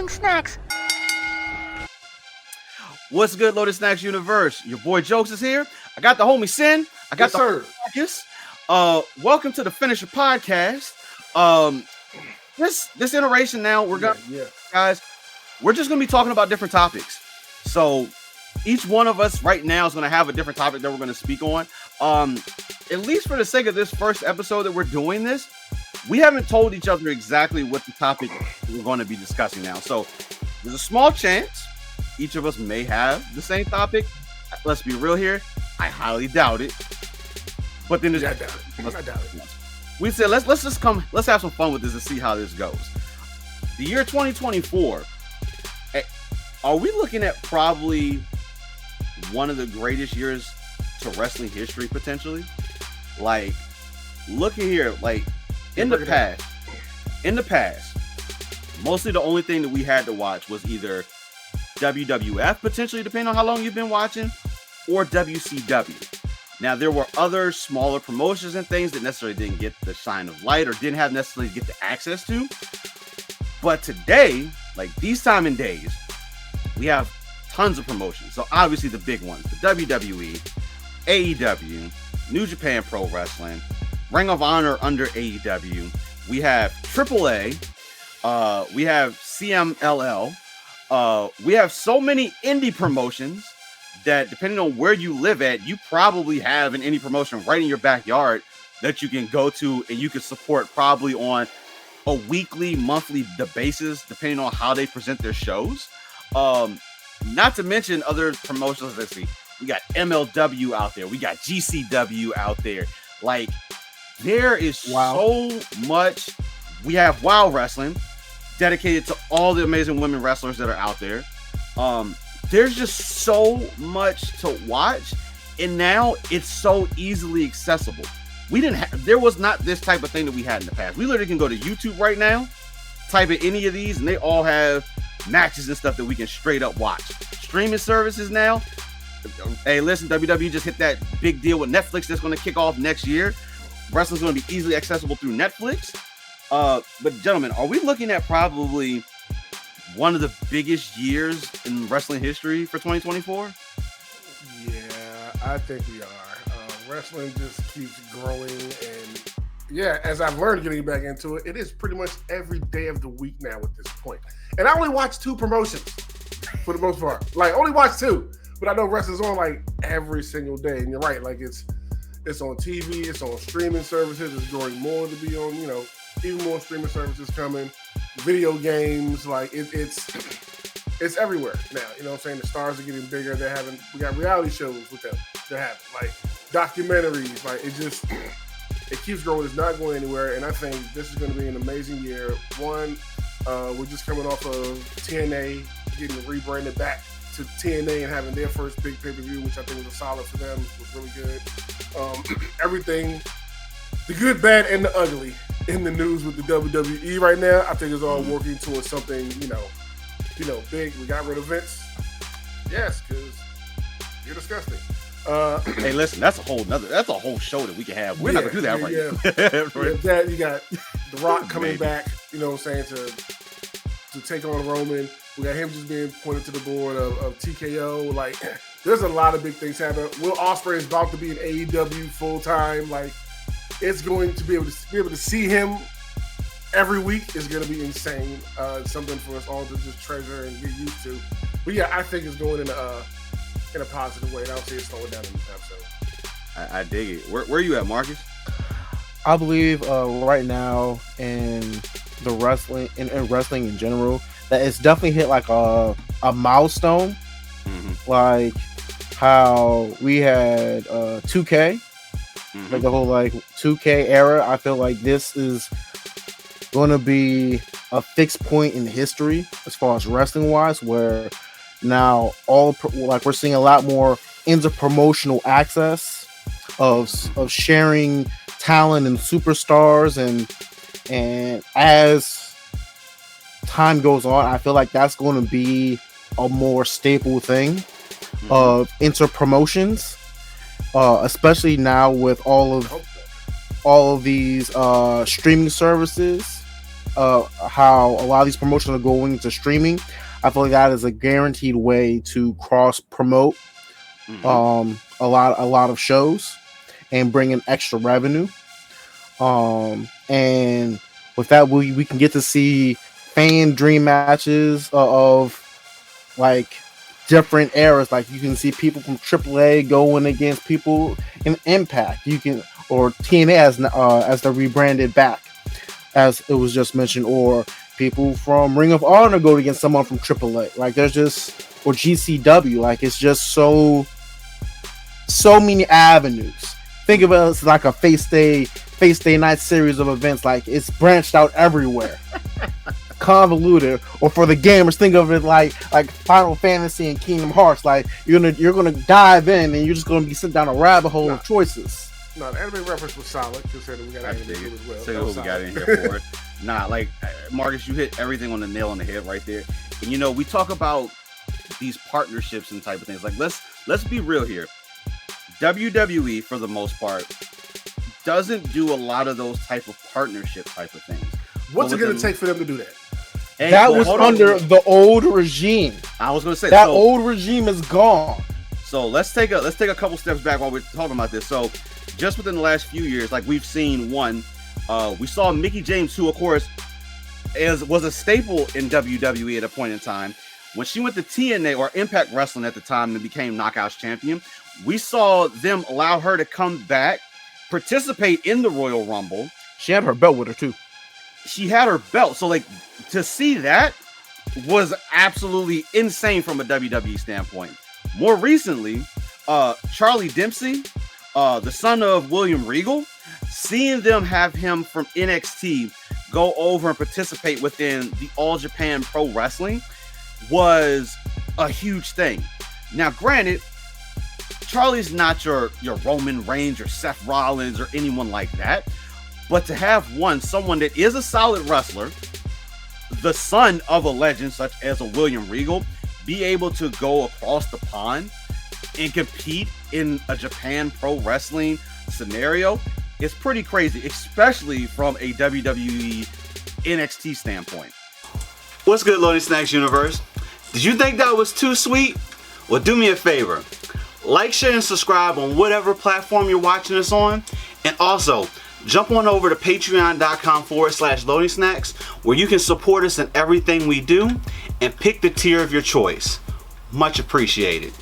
Loading Snacks. What's good, Loaded Snacks universe? Your boy Jokes is here. I got the homie Sin. I got Marcus. Welcome to the Finisher Podcast. This iteration now, we're gonna guys, we're just gonna be talking about different topics. So each one of us right now is gonna have a different topic that we're gonna speak on. At least for the sake of this first episode that we're doing this, we haven't told each other exactly what the topic we're going to be discussing now. So there's a small chance each of us may have the same topic. Let's be real here. I highly doubt it. But then there's I doubt it. We said let's have some fun with this and see how this goes. The year 2024. Are we looking at probably one of the greatest years to wrestling history potentially? Like, look at here, like in the past, mostly the only thing that we had to watch was either WWF, potentially, depending on how long you've been watching, or WCW. Now, there were other smaller promotions and things that necessarily didn't get the shine of light or didn't have necessarily get the access to. But today, like these time and days, we have tons of promotions. So obviously the big ones, the WWE, AEW, New Japan Pro Wrestling, Ring of Honor under AEW. We have AAA. We have CMLL. We have so many indie promotions that depending on where you live at, you probably have an indie promotion right in your backyard that you can go to and you can support probably on a weekly, monthly basis, depending on how they present their shows. Not to mention other promotions. Let's see. We got MLW out there. We got GCW out there. Like, there is so much. We have WOW Wrestling, dedicated to all the amazing women wrestlers that are out there. There's just so much to watch, and now it's so easily accessible. There was not this type of thing that we had in the past. We literally can go to YouTube right now, type in any of these, and they all have matches and stuff that we can straight up watch. Streaming services now. Hey, listen, WWE just hit that big deal with Netflix that's going to kick off next year. Wrestling's going to be easily accessible through Netflix. But gentlemen, are we looking at probably one of the biggest years in wrestling history for 2024? Yeah, I think we are. Wrestling just keeps growing, and yeah, as I've learned getting back into it, it is pretty much every day of the week now at this point. And I only watch two promotions for the most part. Like, only watch two, but I know wrestling's on like every single day. And you're right, like it's on TV, it's on streaming services, it's growing more to be on, even more streaming services coming, video games, like it's everywhere now. You know what I'm saying? The stars are getting bigger. We got reality shows with them. They're having like documentaries. Like, it keeps growing. It's not going anywhere. And I think this is going to be an amazing year. One, we're just coming off of TNA getting rebranded back to TNA and having their first big pay-per-view, which I think was a solid for them. It was really good. Everything, the good, bad, and the ugly in the news with the WWE right now, I think is all working towards something, big. We got rid of Vince. Yes, because you're disgusting. Hey, listen, that's a whole show that we can have. We're not gonna do that right now. That you got The Rock coming back, you know what I'm saying, to take on Roman. We got him just being pointed to the board of TKO. Like, there's a lot of big things happening. Will Ospreay is about to be in AEW full time. Like, it's going to be able to see him every week is going to be insane. It's something for us all to just treasure and get used to. But yeah, I think it's going in a positive way. And I don't see it slowing down anytime soon. I dig it. Where are you at, Marcus? I believe right now in the wrestling and wrestling in general, that it's definitely hit like a milestone. Mm-hmm. Like how we had 2K, like the whole like 2K era. I feel like this is going to be a fixed point in history as far as wrestling wise, where now we're seeing a lot more interpromotional access of sharing talent and superstars, and as time goes on, I feel like that's going to be a more staple thing of interpromotions, especially now with all of these streaming services how a lot of these promotions are going to streaming, I feel like that is a guaranteed way to cross promote a lot of shows and bring in extra revenue. And with that, we can get to see fan dream matches of like different eras. Like you can see people from AAA going against people in Impact. You can, or TNA as they're rebranded back, as it was just mentioned, or people from Ring of Honor go against someone from AAA. Like there's just, or GCW. Like it's just so many avenues. Think of it as like a face day night series of events. Like it's branched out everywhere. Convoluted. Or for the gamers, think of it like Final Fantasy and Kingdom Hearts. Like you're gonna dive in and you're just gonna be sent down a rabbit hole of choices. No, the anime reference was solid. Just said that we got anime as well. Say what we got in here for it. Nah, like Marcus, you hit everything on the nail on the head right there. And you know, we talk about these partnerships and type of things. Like let's be real here. WWE, for the most part, doesn't do a lot of those type of partnership type of things. What's it going to take for them to do that? And, that was under the old regime. I was going to say that old regime is gone. So let's take a couple steps back while we're talking about this. So just within the last few years, like we've seen we saw Mickie James, who of course was a staple in WWE at a point in time. When she went to TNA or Impact Wrestling at the time and became Knockouts champion, we saw them allow her to come back, participate in the Royal Rumble. She had her belt with her too. She had her belt. So like to see that was absolutely insane from a WWE standpoint. More recently, Charlie Dempsey, the son of William Regal, seeing them have him from NXT go over and participate within the All Japan Pro Wrestling was a huge thing. Now, granted, Charlie's not your Roman Reigns or Seth Rollins or anyone like that, but to have someone that is a solid wrestler, the son of a legend such as a William Regal, be able to go across the pond and compete in a Japan Pro Wrestling scenario is pretty crazy, especially from a WWE NXT standpoint. What's good, Loading Snacks universe? Did you think that was too sweet? Well, do me a favor. Like, share, and subscribe on whatever platform you're watching us on. And also, jump on over to patreon.com/Loading Snacks, where you can support us in everything we do and pick the tier of your choice. Much appreciated.